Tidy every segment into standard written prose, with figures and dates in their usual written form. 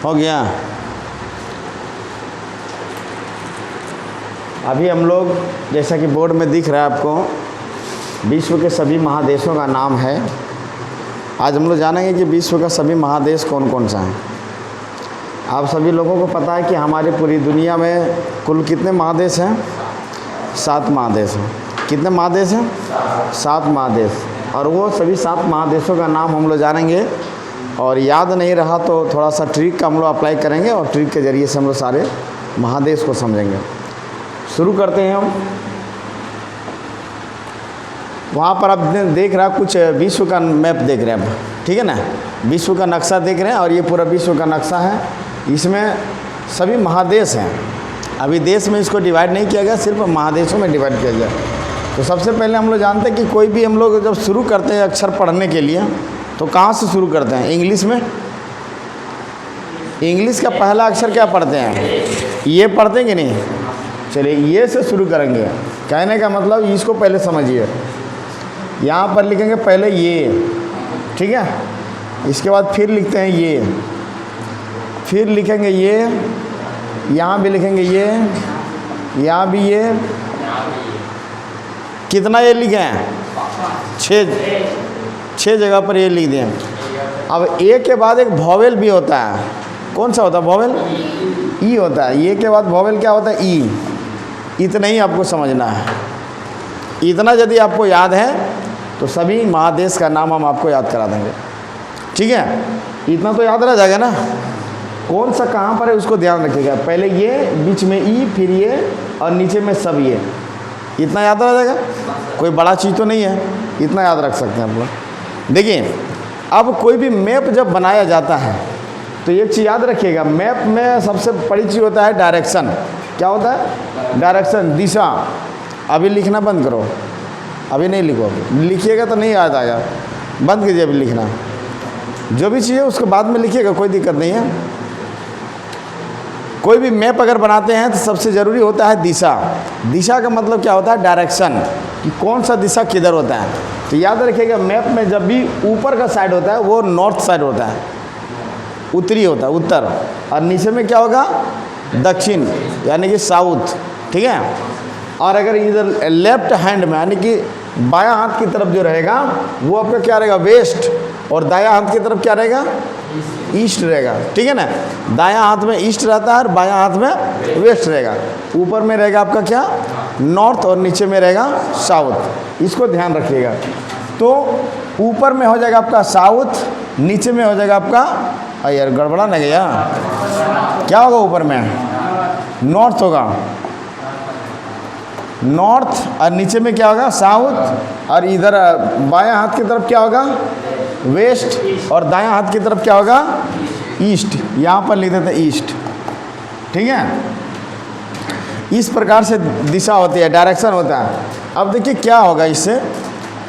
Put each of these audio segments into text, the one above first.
हो गया। अभी हम लोग, जैसा कि बोर्ड में दिख रहा है आपको, विश्व के सभी महादेशों का नाम है। आज हम लोग जानेंगे कि विश्व का सभी महादेश कौन कौन सा है। आप सभी लोगों को पता है कि हमारी पूरी दुनिया में कुल कितने महादेश हैं? 7 महादेश हैं। कितने महादेश हैं? 7 महादेश। और वो सभी 7 महादेशों का नाम हम लोग जानेंगे। और याद नहीं रहा तो थोड़ा सा ट्रिक का हम लोग अप्लाई करेंगे और ट्रिक के ज़रिए से हम लोग सारे महादेश को समझेंगे। शुरू करते हैं हम। वहाँ पर आप देख रहा कुछ विश्व का मैप देख रहे हैं आप, ठीक है ना? विश्व का नक्शा देख रहे हैं और ये पूरा विश्व का नक्शा है। इसमें सभी महादेश हैं। अभी देश में इसको डिवाइड नहीं किया गया, सिर्फ महादेशों में डिवाइड किया गया। तो सबसे पहले हम लोग जानते हैं कि कोई भी हम लोग जब शुरू करते हैं अक्षर पढ़ने के लिए तो कहाँ से शुरू करते हैं? इंग्लिश में। इंग्लिश का पहला अक्षर क्या पढ़ते हैं? ये पढ़ते हैं कि नहीं? चलिए ये से शुरू करेंगे। कहने का मतलब इसको पहले समझिए। यहाँ पर लिखेंगे पहले ये, ठीक है? इसके बाद फिर लिखते हैं ये, फिर लिखेंगे ये, यहाँ भी लिखेंगे ये, यहाँ भी ये। कितना ये लिखे हैं? 6 जगह पर ये लिख दिए। अब ए के बाद एक वॉवेल भी होता है। कौन सा होता है वॉवेल? ई होता है। ये के बाद वॉवेल क्या होता है? ई। इतना ही आपको समझना है। इतना यदि आपको याद है तो सभी महादेश का नाम हम आपको याद करा देंगे, ठीक है? इतना तो याद रह जाएगा ना। कौन सा कहाँ पर है उसको ध्यान रखिएगा। पहले ये, बीच में ई, फिर ये और नीचे में सब ये। इतना याद रह जाएगा। कोई बड़ा चीज़ तो नहीं है, इतना याद रख सकते हैं हम लोग। देखिए, अब कोई भी मैप जब बनाया जाता है तो एक चीज़ याद रखिएगा, मैप में सबसे बड़ी चीज़ होता है डायरेक्शन। क्या होता है? डायरेक्शन, दिशा। अभी लिखना बंद करो, अभी नहीं लिखो। अभी लिखिएगा तो नहीं याद आएगा। बंद कीजिए अभी लिखना। जो भी चीज़ है उसको बाद में लिखिएगा, कोई दिक्कत नहीं है। कोई भी मैप अगर बनाते हैं तो सबसे ज़रूरी होता है दिशा। दिशा का मतलब क्या होता है? डायरेक्शन, कि कौन सा दिशा किधर होता है। तो याद रखिएगा, मैप में जब भी ऊपर का साइड होता है वो नॉर्थ साइड होता है, उत्तरी होता है, उत्तर। और नीचे में क्या होगा? दक्षिण, यानी कि साउथ, ठीक है? और अगर इधर लेफ्ट हैंड में, यानी कि बायां हाथ की तरफ जो रहेगा वो आपका क्या रहेगा? वेस्ट। और दायां हाथ की तरफ क्या रहेगा? ईस्ट रहेगा, ठीक है ना? दायां हाथ में ईस्ट रहता है और बायां हाथ में वेस्ट रहेगा। ऊपर में रहेगा आपका क्या? नॉर्थ, और नीचे में रहेगा साउथ। इसको ध्यान रखिएगा। तो ऊपर में हो जाएगा आपका साउथ, नीचे में हो जाएगा आपका, यार गड़बड़ा नहीं गया, क्या होगा? ऊपर में नॉर्थ होगा, नॉर्थ, और नीचे में क्या होगा? साउथ। और इधर बायां हाथ की तरफ क्या होगा? वेस्ट। और दायां हाथ की तरफ क्या होगा? ईस्ट। यहाँ पर लिख देते हैं ईस्ट, ठीक है? इस प्रकार से दिशा होती है, डायरेक्शन होता है। अब देखिए क्या होगा इससे।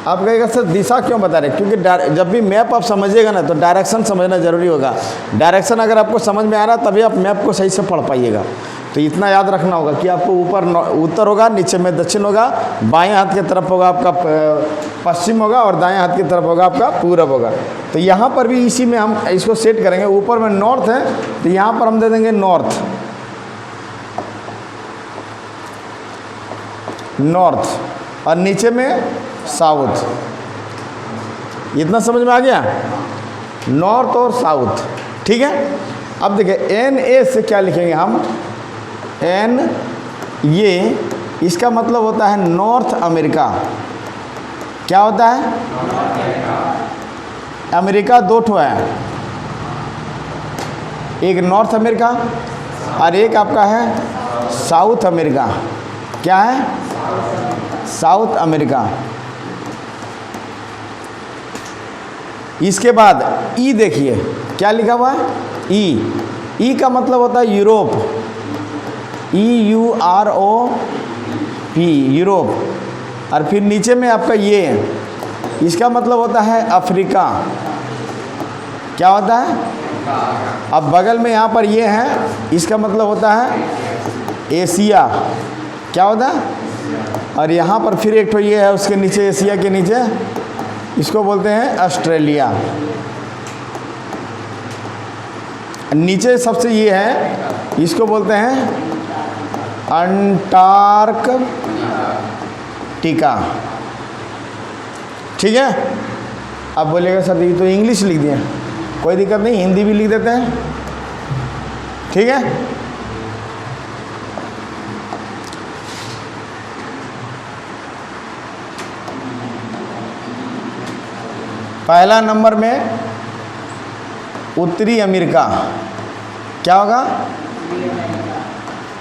आप कहेगा सर दिशा क्यों बता रहे? क्योंकि जब भी मैप आप समझिएगा ना तो डायरेक्शन समझना ज़रूरी होगा। डायरेक्शन अगर आपको समझ में आ रहा है तभी आप मैप को सही से पढ़ पाइएगा। तो इतना याद रखना होगा कि आपको ऊपर उत्तर होगा, नीचे में दक्षिण होगा, बाएं हाथ की तरफ होगा आपका पश्चिम होगा, और दाएं हाथ की तरफ होगा आपका पूरब होगा। तो यहाँ पर भी इसी में हम इसको सेट करेंगे। ऊपर में नॉर्थ है तो यहाँ पर हम दे देंगे नॉर्थ, नॉर्थ, और नीचे में साउथ। इतना समझ में आ गया? नॉर्थ और साउथ, ठीक है? अब देखिए NA से क्या लिखेंगे हम? N, ये इसका मतलब होता है नॉर्थ अमेरिका। क्या होता है? अमेरिका 2 ठो है, एक नॉर्थ अमेरिका और एक आपका है साउथ अमेरिका। क्या है? South America. इसके बाद ई देखिए क्या लिखा हुआ है? ई का मतलब होता है यूरोप, EUROP, यूरोप। और फिर नीचे में आपका ये, इसका मतलब होता है अफ्रीका। क्या होता है? अब बगल में यहाँ पर ये है, इसका मतलब होता है एशिया। क्या होता है? और यहाँ पर फिर एक ठो ये है, उसके नीचे एशिया के नीचे, इसको बोलते हैं ऑस्ट्रेलिया। नीचे सबसे ये है, इसको बोलते हैं अंटार्कटिका। ठीक है। अब बोलिएगा सर ये तो इंग्लिश लिख दिया, कोई दिक्कत नहीं, हिंदी भी लिख देते हैं। ठीक है। पहला नंबर में उत्तरी अमेरिका, क्या होगा?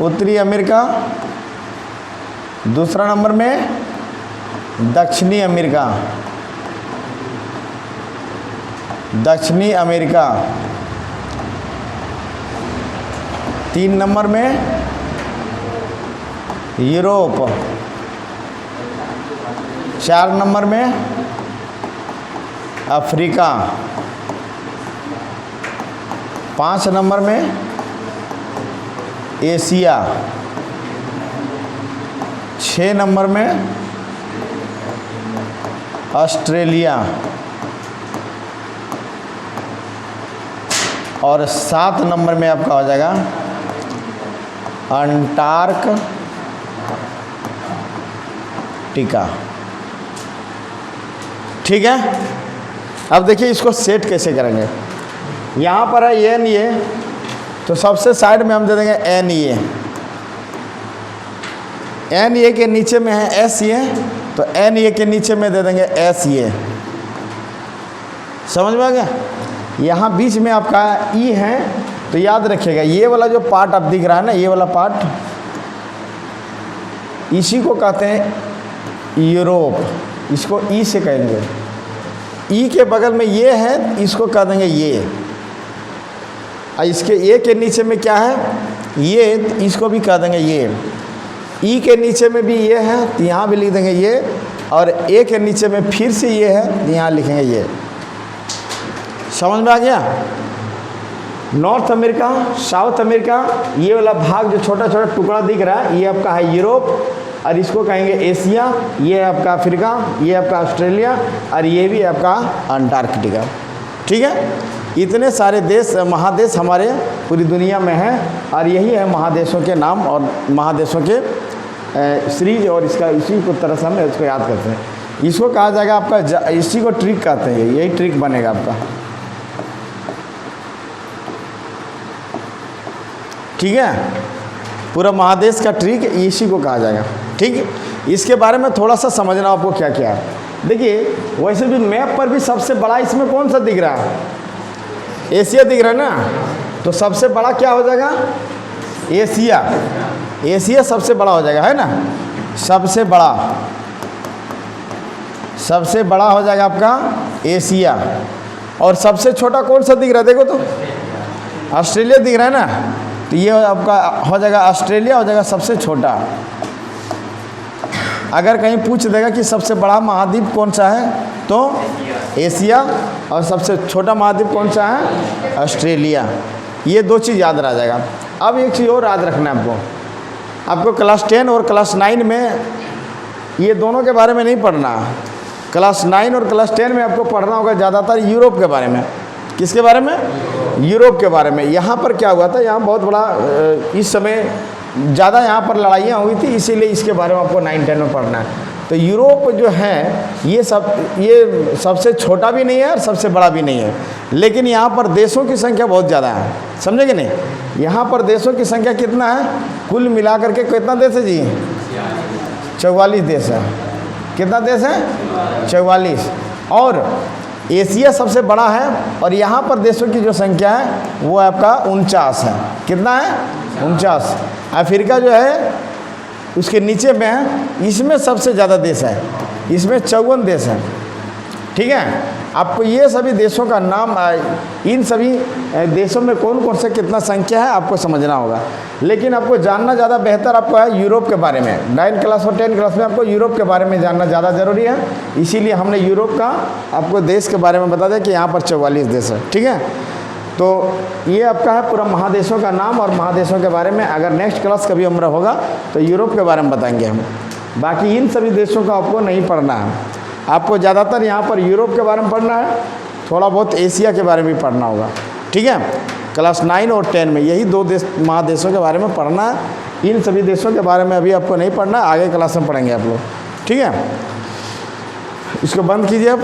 उत्तरी अमेरिका। दूसरा नंबर में दक्षिणी अमेरिका, दक्षिणी अमेरिका। 3 नंबर में यूरोप। 4 नंबर में अफ्रीका। 5 नंबर में एशिया। 6 नंबर में ऑस्ट्रेलिया और 7 नंबर में आपका हो जाएगा अंटार्कटिका। ठीक है। अब देखिए इसको सेट कैसे करेंगे। यहाँ पर है एन ये, तो सबसे साइड में हम दे देंगे एन ये। एन ये के नीचे में है एस ये, तो एन ये के नीचे में दे देंगे एस ये। समझ में आ गया? यहाँ बीच में आपका ई है, तो याद रखिएगा ये वाला जो पार्ट आप दिख रहा है ना, ये वाला पार्ट, इसी को कहते हैं यूरोप। इसको ई से कहेंगे। ई के बगल में ये है, इसको कह देंगे ये। और इसके ए के नीचे में क्या है? ये, इसको भी कह देंगे ये। ई के नीचे में भी ये है, तो यहाँ भी लिख देंगे ये। और ए के नीचे में फिर से ये है, तो यहाँ लिखेंगे ये। समझ में आ गया? नॉर्थ अमेरिका, साउथ अमेरिका, ये वाला भाग जो छोटा छोटा टुकड़ा दिख रहा है, ये आपका है यूरोप, और इसको कहेंगे एशिया। ये आपका अफ्रीका, ये आपका ऑस्ट्रेलिया, और ये भी आपका अंटार्कटिका। ठीक है। इतने सारे देश, महादेश हमारे पूरी दुनिया में हैं, और यही है महादेशों के नाम और महादेशों के सीरीज। और इसका इसी को तरह से हम इसको याद करते हैं। इसको कहा जाएगा आपका, इसी को ट्रिक कहते हैं। यही ट्रिक बनेगा आपका। ठीक है। पूरा महादेश का ट्रिक इसी को कहा जाएगा। ठीक है। इसके बारे में थोड़ा सा समझना आपको क्या क्या है। देखिए वैसे भी मैप पर भी सबसे बड़ा इसमें कौन सा दिख रहा है? एशिया दिख रहा है ना, तो सबसे बड़ा क्या हो जाएगा? एशिया। एशिया सबसे बड़ा हो जाएगा, है ना? सबसे बड़ा हो जाएगा आपका एशिया। और सबसे छोटा कौन सा दिख रहा है? देखो तो ऑस्ट्रेलिया दिख रहा है ना, तो ये आपका हो जाएगा ऑस्ट्रेलिया, हो जाएगा सबसे छोटा। अगर कहीं पूछ देगा कि सबसे बड़ा महाद्वीप कौन सा है, तो एशिया, और सबसे छोटा महाद्वीप कौन सा है? ऑस्ट्रेलिया। ये 2 चीज़ याद रह जाएगा। अब एक चीज़ और याद रखना है आपको क्लास 10 और क्लास 9 में ये दोनों के बारे में नहीं पढ़ना। क्लास 9 और क्लास 10 में आपको पढ़ना होगा ज़्यादातर यूरोप के बारे में। किसके बारे में? यूरोप के बारे में। यहाँ पर क्या हुआ था, यहाँ बहुत बड़ा इस समय ज़्यादा यहाँ पर लड़ाइयाँ हुई थी, इसीलिए इसके बारे में आपको 9-10 में पढ़ना है। तो यूरोप जो है ये सबसे छोटा भी नहीं है और सबसे बड़ा भी नहीं है, लेकिन यहाँ पर देशों की संख्या बहुत ज़्यादा है। समझे कि नहीं? यहाँ पर देशों की संख्या कितना है? कुल मिलाकर के कितना देश है जी? 44 देश है। कितना देश है? 44। और एशिया सबसे बड़ा है, और यहाँ पर देशों की जो संख्या है वो आपका 49 है। कितना है? 49। अफ्रीका जो है उसके नीचे में है, इसमें सबसे ज़्यादा देश है, इसमें 54 देश हैं। ठीक है। आपको ये सभी देशों का नाम, इन सभी देशों में कौन कौन से कितना संख्या है आपको समझना होगा। लेकिन आपको जानना ज़्यादा बेहतर आपको है यूरोप के बारे में। 9 क्लास और 10 क्लास में आपको यूरोप के बारे में जानना ज़्यादा ज़रूरी है, इसीलिए हमने यूरोप का आपको देश के बारे में बता दिया कि यहाँ पर 44 देश है। ठीक है। तो ये आपका है पूरा महादेशों का नाम और महादेशों के बारे में। अगर नेक्स्ट क्लास कभी हमारा होगा तो यूरोप के बारे में बताएंगे हम। बाकी इन सभी देशों का आपको नहीं पढ़ना है, आपको ज़्यादातर यहाँ पर यूरोप के बारे में पढ़ना है, थोड़ा बहुत एशिया के बारे में भी पढ़ना होगा। ठीक है। क्लास 9 और 10 में यही दो देश महादेशों के बारे में पढ़ना। इन सभी देशों के बारे में अभी आपको नहीं पढ़ना, आगे क्लास में पढ़ेंगे आप लोग, ठीक है। इसको बंद कीजिए अब।